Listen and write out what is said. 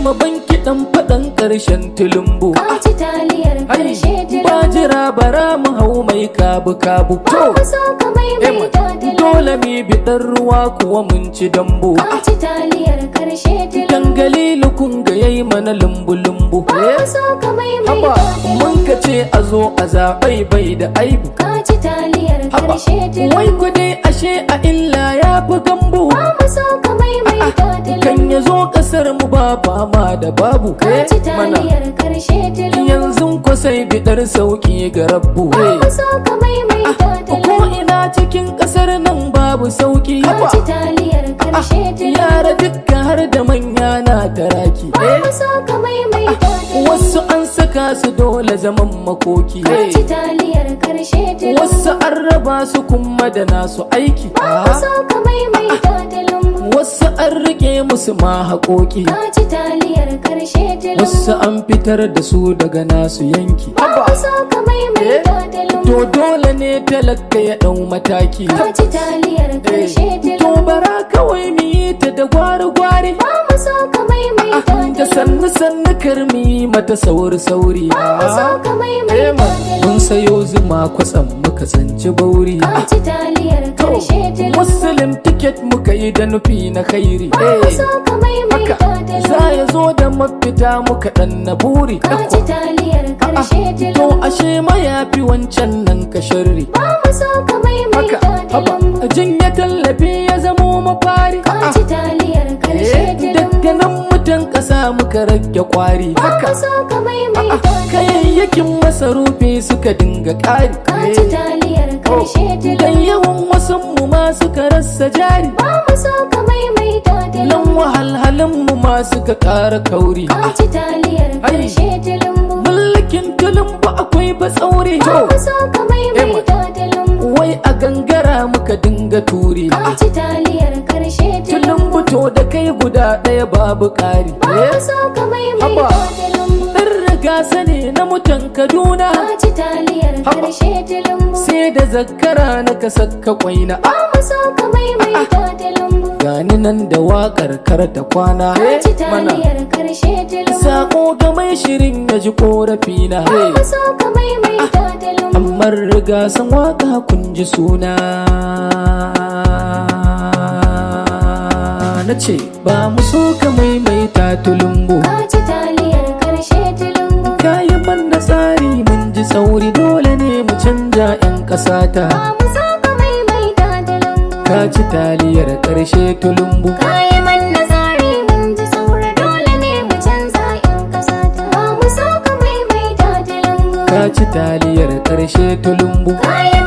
ma banki dan fadan karshen tulumbu. Ka ci taliyar karshe tulumbu. Ba jira bara mu hau mai kabu kabu. Ba mu so ka maimaita tulumbu. Dole mi biɗar ruwa kuwa mun ci dambu. Ka ci taliyar karshe tulumbu. Dangalilu kun ga yayi mana lumbu lumbu. Ba mu so ka maimaita tulumbu. Mun ka ce a zo a zaɓai bai da aibu. Ka ci taliyar karshe tulumbu. Wai ku dai ashe a illa ya fi gambu. Ba mu so ka maimaita tulumbu. Kan ya zo ƙasar mu ba fama da babu. Ka ci taliyar karshe tulumbu. Yanzu ko sai biɗar sauki ga rabbu. Ba mu so ka maimaita tulumbu. Ko ina cikin ƙasar nan babu sauki. Ka ci taliyar karshe tulumbu. Yara dukka har da manya na taraki. Ba mu so ka maimaita tulumbu. Wasu an saka su dole zaman makoki. Ka ci taliyar karshe tulumbu. Wasu an raba su kuma da nasu aiki. Ba mu so ka maimaita tulumbu. Wasu an rike musu ma haƙoƙi. Ka ci taliyar karshe tulumbu. Wasu an fitar da su daga nasu yanki. Ba mu so ka maimaita tulumbu. To dole ne talaka ya ɗau mataki. Ka ci taliyar karshe To tulumbu. bara kawai mu yi ta da gwari-gwari. Ba mu so ka maimaita Da tulumbu. sannu-sannu karmi mata sauri-sauri. Ba mu so ka maimaita tulumbu. Mun sayo zuma kwatsam muka tsanci bauri. Ka ci taliyar karshe tulumbu. Muslim ticket muka yi da nufi na khairi. Ba mu so ka maimaita tulumbu. Za ya zo da mafita muka ɗan na buri. Ka ci taliyar karshe To tulumbu. ashe ma ya fi wancan nan ka sharri. Ba mu so ka maimaita tulumbu. Jinya tallafi ya zamo mafari. Ka ci taliyar karshe tulumbu. Daga nan mutan ƙasa muka rage kwari. Ba mu so ka maimaita tulumbu. Kayayyakin masarufi suka dinga ƙari. Ka ci taliyar karshe Dan tulumbu. yawan wasan mu ma suka rasa jari. Ba mu so ka maimaita Nan tulumbu. wahalhalun mu ma suka ƙara kauri. Ka ci taliyar karshe tulumbu. Mulkin tulumbu akwai batsauri. Ba mu so ka maimaita tulumbu. Wai a gangara muka dinga turi. Ka ci taliyar karshe tulumbu. Tulumbu to da kai guda ɗaya babu ƙari. Ba mu so ka maimaita tulumbu. Ɗan Rigasa ne na mutan Kaduna. Ka ci taliyar karshe tulumbu. Sai da zakkara na ka saka kwaina. Ba mu so ka maimaita tulumbu. Gani nan da waƙar kar ta kwana. Ka ci taliyar karshe tulumbu. Sako ga mai shirin ya ji korafina. Ba mu so ka maimaita tulumbu. Ammar Rigasa waka kun ji suna. Na ce ba mu so ka maimaita tulumbu. Ka ci taliyar karshe tulumbu. Kayan man da tsari mun ji sauri dole ne mu canja 'yan ƙasata. Ba mu so ka maimaita tulumbu. Ka ci taliyar ƙarshe tulumbu. Kayi manna tsari mun ji saura dole ne mu canza 'yan ƙasata. Ba mu so ka maimaita tulumbu. Ka ci taliyar ƙarshe tulumbu. Kayi